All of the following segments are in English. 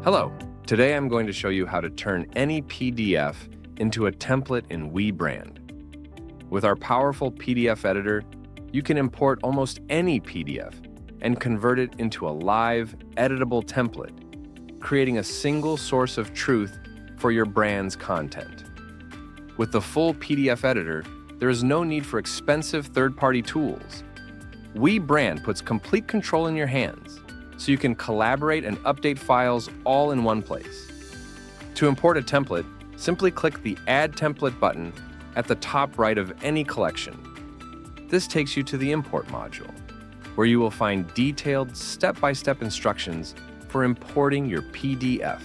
Hello, today I'm going to show you how to turn any PDF into a template in WeBrand. With our powerful PDF editor, you can import almost any PDF and convert it into a live, editable template, creating a single source of truth for your brand's content. With the full PDF editor, there is no need for expensive third-party tools. WeBrand puts complete control in your hands, so you can collaborate and update files all in one place. To import a template, simply click the Add Template button at the top right of any collection. This takes you to the Import module, where you will find detailed step-by-step instructions for importing your PDF.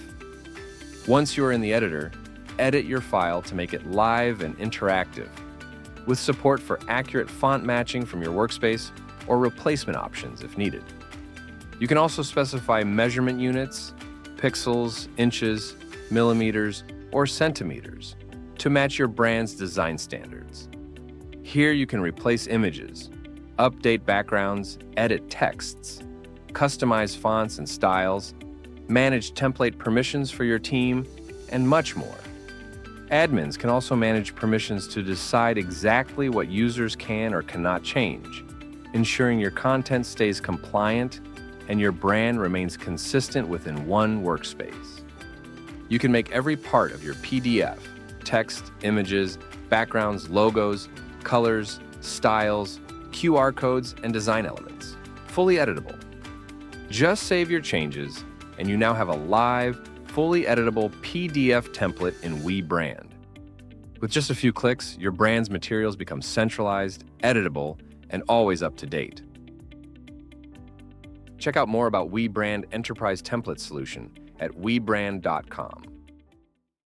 Once you are in the editor, edit your file to make it live and interactive, with support for accurate font matching from your workspace or replacement options if needed. You can also specify measurement units, pixels, inches, millimeters, or centimeters to match your brand's design standards. Here you can replace images, update backgrounds, edit texts, customize fonts and styles, manage template permissions for your team, and much more. Admins can also manage permissions to decide exactly what users can or cannot change, ensuring your content stays compliant and your brand remains consistent within one workspace. You can make every part of your PDF, text, images, backgrounds, logos, colors, styles, QR codes, and design elements, fully editable. Just save your changes, and you now have a live, fully editable PDF template in WeBrand. With just a few clicks, your brand's materials become centralized, editable, and always up to date. Check out more about WeBrand Enterprise Template Solution at webrand.com.